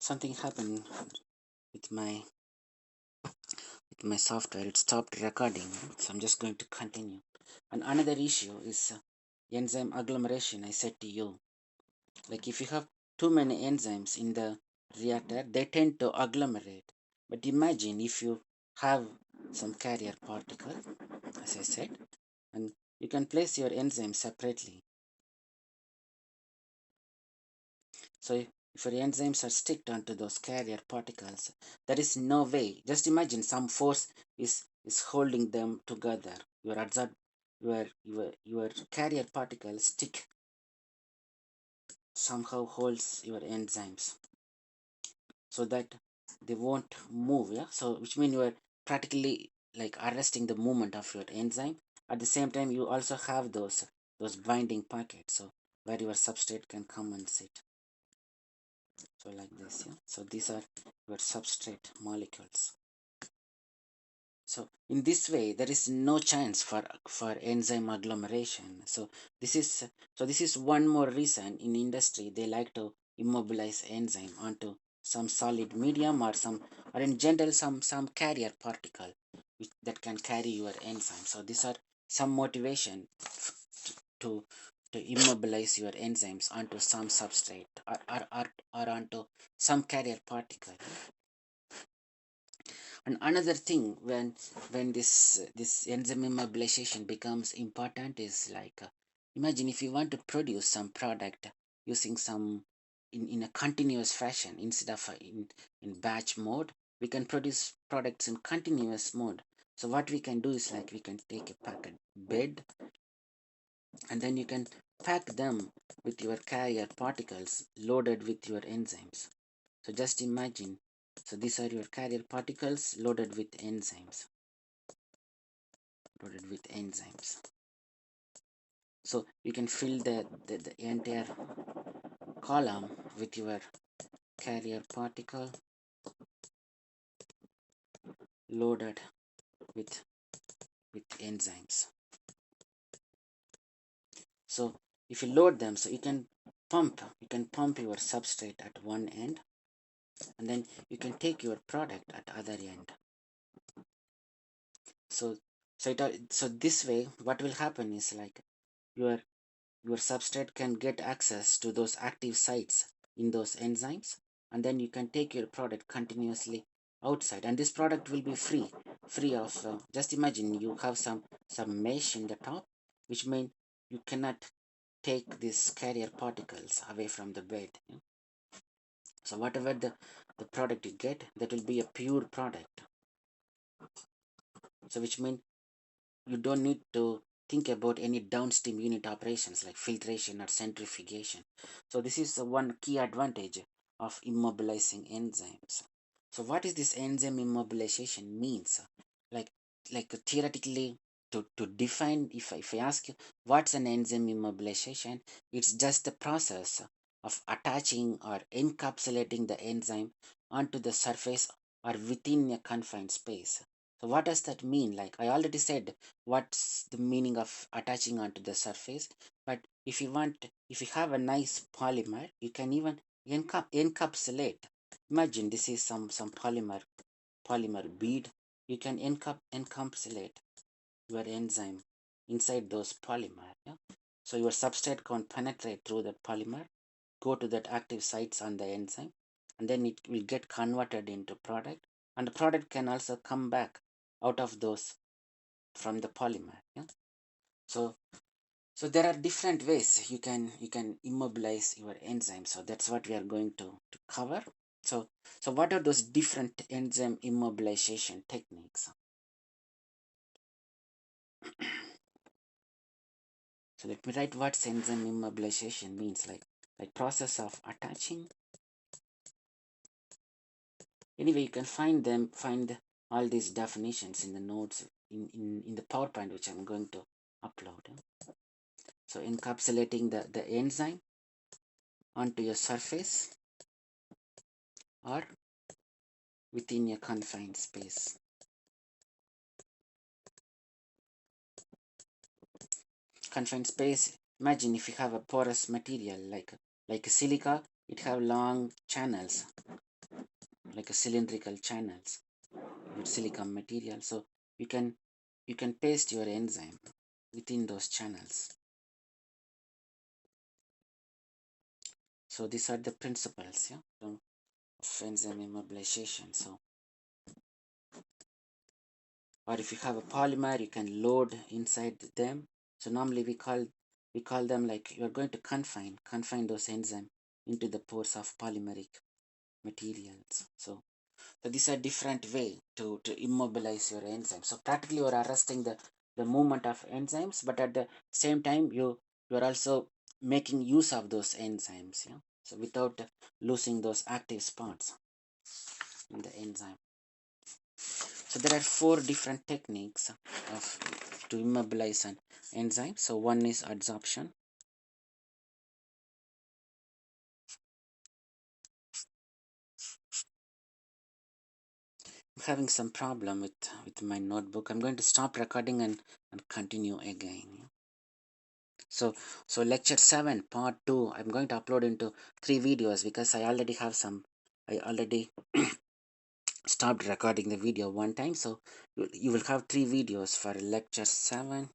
something happened with my software. It stopped recording, so I'm just going to continue. And another issue is enzyme agglomeration. I said to you, like if you have too many enzymes in the reactor, they tend to agglomerate. But imagine if you have some carrier particle, as I said, and you can place your enzyme separately. So if your enzymes are sticked onto those carrier particles, there is no way. Just imagine some force is holding them together. Your carrier particle stick somehow holds your enzymes so that they won't move. Yeah. So which means you are practically like arresting the movement of your enzyme. At the same time, you also have those binding pockets, so where your substrate can come and sit. So like this, yeah. So these are your substrate molecules. So in this way, there is no chance for enzyme agglomeration. So this is one more reason in industry they like to immobilize enzyme onto some solid medium or in general some carrier particle that can carry your enzyme. So these are some motivation to to immobilize your enzymes onto some substrate or onto some carrier particle. And another thing when this enzyme immobilization becomes important is like imagine if you want to produce some product using some in a continuous fashion instead of in batch mode. We can produce products in continuous mode. So what we can do is like we can take a packet bed, and then you can pack them with your carrier particles loaded with your enzymes. So just imagine, so these are your carrier particles loaded with enzymes. So you can fill the entire column with your carrier particle loaded with enzymes. So if you load them, so you can pump your substrate at one end, and then you can take your product at other end. So this way what will happen is like your your substrate can get access to those active sites in those enzymes, and then you can take your product continuously outside, and this product will be free of just imagine you have some mesh in the top, which means you cannot take these carrier particles away from the bed, yeah? So whatever the product you get, that will be a pure product. So which means you don't need to think about any downstream unit operations like filtration or centrifugation. So this is one key advantage of immobilizing enzymes. So what is this enzyme immobilization means? Like theoretically, to define, if I ask you what's an enzyme immobilization, it's just the process of attaching or encapsulating the enzyme onto the surface or within a confined space. So what does that mean? Like I already said, what's the meaning of attaching onto the surface? But if you have a nice polymer, you can even encapsulate. Imagine this is some polymer bead. You can encapsulate your enzyme inside those polymer. Yeah? So your substrate can penetrate through that polymer, go to that active sites on the enzyme, and then it will get converted into product, and the product can also come back out of those from the polymer. Yeah? So so there are different ways you can immobilize your enzyme. So that's what we are going to cover. So what are those different enzyme immobilization techniques? So let me write what enzyme immobilization means, like process of attaching. Anyway, you can find all these definitions in the notes in the PowerPoint which I'm going to upload. So encapsulating the enzyme onto your surface or within a confined space. Confined space, imagine if you have a porous material like silica, it have long channels. like a cylindrical channels with silicon material. So you can paste your enzyme within those channels. So these are the principles, yeah, of enzyme immobilization. So, or if you have a polymer, you can load inside them. So normally we call them like you are going to confine those enzymes into the pores of polymeric materials. So these are different way to immobilize your enzymes. So practically you are arresting the movement of enzymes, but at the same time you are also making use of those enzymes. Yeah. So without losing those active spots in the enzyme. So there are four different techniques to immobilize an enzyme. So one is adsorption. I'm having some problem with my notebook. I'm going to stop recording and continue again. So lecture 7 part 2 I'm going to upload into 3 videos because I already stopped recording the video one time. So you will have 3 videos for lecture 7